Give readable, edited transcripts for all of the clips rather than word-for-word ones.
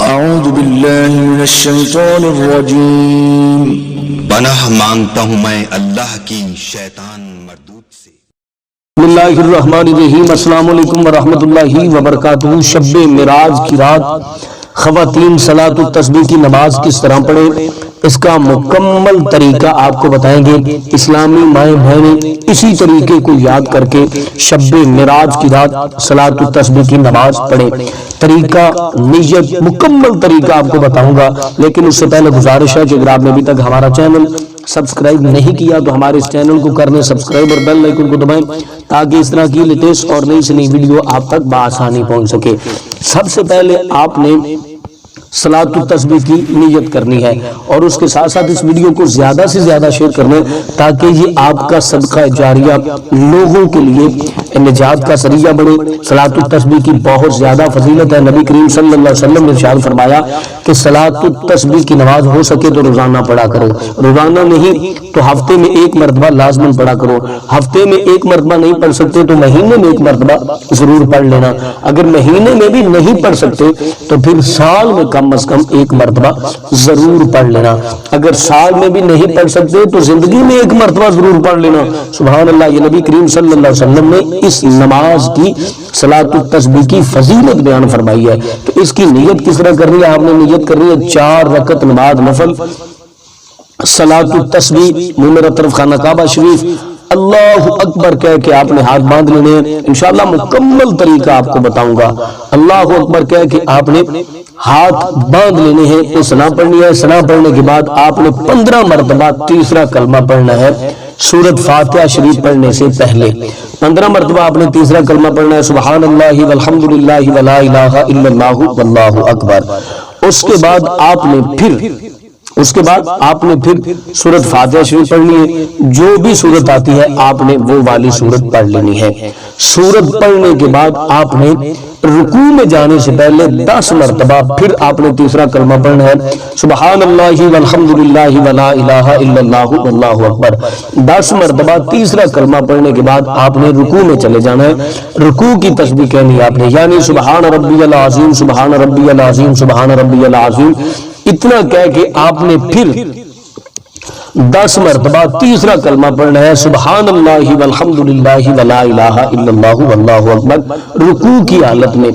اعوذ باللہ من الشیطان الرجیم۔ پناہ مانگتا ہوں میں اللہ کی شیطان مردود سے۔ بسم اللہ الرحمن الرحیم۔ السلام علیکم ورحمۃ اللہ وبرکاتہ۔ شب معراج کی رات خواتین صلاۃ التسبیح کی نماز کس طرح پڑھیں، اس کا مکمل طریقہ آپ کو بتائیں گے۔ اسلامی مائیں بہنیں اسی طریقے کو یاد کر کے شب معراج کی رات صلاۃ التسبیح کی نماز پڑھیں۔ طریقہ، نیت، مکمل طریقہ آپ کو بتاؤں گا، لیکن اس سے پہلے گزارش ہے کہ اگر آپ نے ابھی تک ہمارا چینل سبسکرائب نہیں کیا تو ہمارے اس چینل کو کر لیں سبسکرائب اور بیل آئیکن کو دبائیں تاکہ اس طرح کی لیٹسٹ اور نئی سے نئی ویڈیو آپ تک بآسانی پہنچ سکے۔ سب سے پہلے آپ نے صلاۃ التسبیح کی نیت کرنی ہے اور اس کے ساتھ ساتھ اس ویڈیو کو زیادہ سے زیادہ شیئر کرنا ہے تاکہ یہ آپ کا صدقہ جاریہ لوگوں کے لیے نجات کا ذریعہ بنے۔ صلاۃ التسبیح کی بہت زیادہ فضیلت ہے۔ نبی کریم صلی اللہ علیہ وسلم نے ارشاد فرمایا کہ صلاۃ التسبیح کی نماز ہو سکے تو روزانہ پڑھا کرو، روزانہ نہیں تو ہفتے میں ایک مرتبہ لازماً پڑھا کرو۔ ہفتے میں ایک مرتبہ نہیں پڑھ سکتے تو مہینے میں ایک مرتبہ ضرور پڑھ لینا۔ اگر مہینے میں بھی نہیں پڑھ سکتے تو پھر سال میں کم از کم ایک مرتبہ ضرور پڑھ لینا۔ اگر سال میں بھی نہیں پڑھ سکتے تو زندگی میں ایک مرتبہ ضرور پڑھ لینا۔ سبحان اللہ، یہ نبی کریم صلی اللہ علیہ وسلم نے اس نماز کی صلاۃ التسبیح کی فضیلت بیان فرمائی ہے۔ تو اس کی نیت کس طرح کرنی ہے؟ آپ نے نیت کرنی ہے 4 رکعت نماز نفل صلاۃ التسبیح، منہ میرا طرف خانہ کعبہ شریف، اللہ اکبر کہہ کے آپ نے ہاتھ باندھ لینے ہیں۔ انشاءاللہ مکمل طریقہ آپ کو بتاؤں گا۔ اللہ اکبر کہہ کے آپ نے ہاتھ باندھ لینے ہیں تو سلام پڑھنی ہے۔ سلام پڑھنے کے بعد آپ نے 15 مرتبہ تیسرا کلمہ پڑھنا ہے سورۃ فاتحہ شریف پڑھنے سے پہلے۔ 15 مرتبہ آپ نے تیسرا کلمہ پڑھنا ہے سبحان اللہ والحمد للہ ولا الہ الا اللہ واللہ اکبر۔ اس کے بعد آپ نے پھر سورۃ فاتحہ شریف پڑھنی ہے۔ جو بھی سورت آتی ہے آپ نے وہ والی سورت پڑھ لینی ہے۔ سورت پڑھنے کے بعد آپ نے رکوع میں جانے سے پہلے 10 مرتبہ پھر آپ نے تیسرا کلمہ پڑھنا ہے سبحان اللہ والحمد للہ ولا الہ الا اللہ واللہ اکبر۔ 10 مرتبہ تیسرا کلمہ پڑھنے کے بعد آپ نے رکوع میں چلے جانا ہے۔ رکوع کی تسبیح کہنی ہے آپ نے، یعنی سبحان ربی العظیم سبحان ربی العظیم سبحان ربی العظیم، اتنا کہہ کے آپ نے پھر 10 مرتبہ تیسرا کلمہ پڑھنا ہے سبحان اللہ والحمد للہ ولا الہ الا اللہ واللہ اکبر۔ رکوع کی حالت میں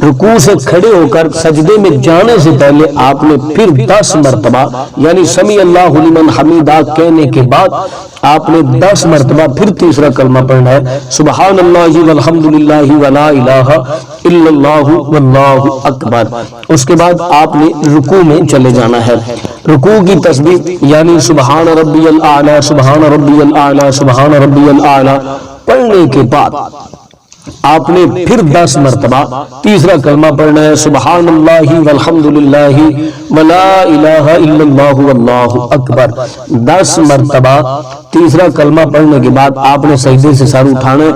رکوع سے کھڑے ہو کر سجدے میں جانے سے پہلے آپ نے پھر 10 مرتبہ یعنی سمیع اللہ لمن حمیدہ کہنے کے بعد آپ نے 10 مرتبہ پھر تیسرا کلمہ پڑھنا ہے سبحان اللہ والحمد للہ ولا الہ الا اللہ واللہ اکبر۔ اس کے بعد آپ نے رکوع میں چلے جانا ہے۔ رکوع کی تسبیح یعنی سبحان ربی الاعلی سبحان ربی الاعلی سبحان ربی الاعلی پڑھنے کے بعد آپ نے پھر 10 مرتبہ تیسرا کلمہ پڑھنا ہے سبحان اللہ والحمد للہ ولا الہ الا اللہ واللہ اکبر۔ 10 مرتبہ تیسرا کلمہ پڑھنے کے بعد آپ نے سجدے سے سر اٹھانا ہے۔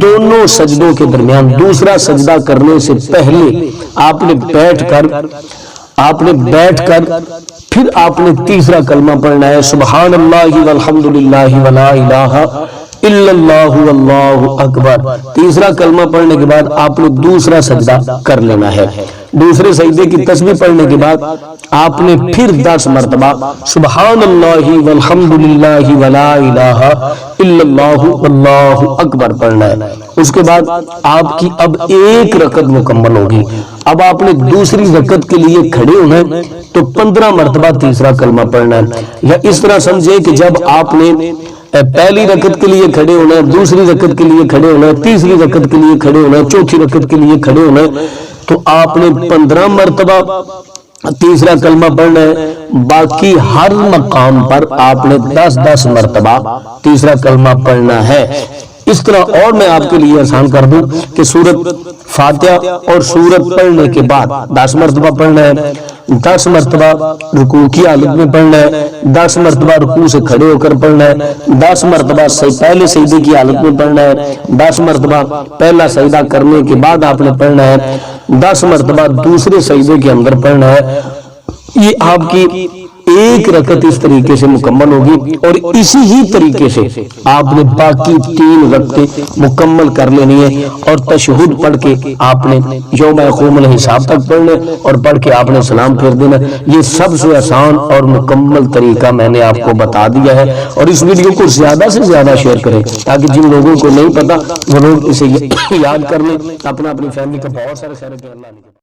دونوں سجدوں کے درمیان دوسرا سجدہ کرنے سے پہلے آپ نے بیٹھ کر پھر آپ نے تیسرا کلمہ پڑھنا ہے سبحان اللہ والحمد للہ ولا الہ الا اللہ واللہ اکبر۔ تیسرا کلمہ پڑھنے کے بعد آپ نے دوسرا سجدہ کر لینا ہے۔ دوسرے سجدے کی تسبیح پڑھنے کے بعد آپ نے پھر 10 مرتبہ سبحان اللہ والحمد للہ ولا الہ الا اللہ واللہ اکبر پڑھنا ہے۔ اس کے بعد آپ کی اب ایک رکعت مکمل ہوگی۔ اب آپ نے دوسری رکعت کے لیے کھڑے ہونا ہے تو 15 مرتبہ تیسرا کلمہ پڑھنا ہے، یا اس طرح سمجھے کہ جب آپ نے پہلی رکعت کے لیے کھڑے ہونا ہے، دوسری رکعت کے لیے کھڑے ہونا ہے، تیسری رکعت کے لیے کھڑے ہونا ہے، چوتھی رکعت کے لیے کھڑے ہونا ہے، تو آپ نے 15 مرتبہ تیسرا کلمہ پڑھنا ہے۔ باقی ہر مقام پر آپ نے 10 مرتبہ تیسرا کلمہ پڑھنا ہے۔ اس طرح اور میں آپ کے لیے آسان کر دوں کہ سورۃ فاتحہ اور سورت پڑھنے کے بعد 10 مرتبہ پڑھنا ہے، 10 مرتبہ رکوع کی حالت میں پڑھنا ہے، 10 مرتبہ رکوع سے کھڑے ہو کر پڑھنا ہے، 10 مرتبہ پہلے سجدے کی حالت میں پڑھنا ہے، 10 مرتبہ پہلا سجدہ کرنے کے بعد آپ نے پڑھنا ہے، 10 مرتبہ دوسرے سجدے کے اندر پڑھنا ہے۔ یہ آپ کی ایک رکعت اس طریقے سے مکمل ہوگی اور اسی ہی طریقے سے آپ نے باقی 3 رکعتیں مکمل کر لینی ہے اور تشہد پڑھ کے آپ نے یوم یقوم الحساب تک پڑھنا اور پڑھ کے آپ نے سلام پھیر دینا. یہ سب سے آسان اور مکمل طریقہ میں نے آپ کو بتا دیا ہے. اور اس ویڈیو کو زیادہ سے زیادہ شیئر کریں تاکہ جن لوگوں کو نہیں پتا وہ لوگ اسے یاد کر لیں. اپنا اپنی فیملی کا بہت سارا خیر ہے. اللہ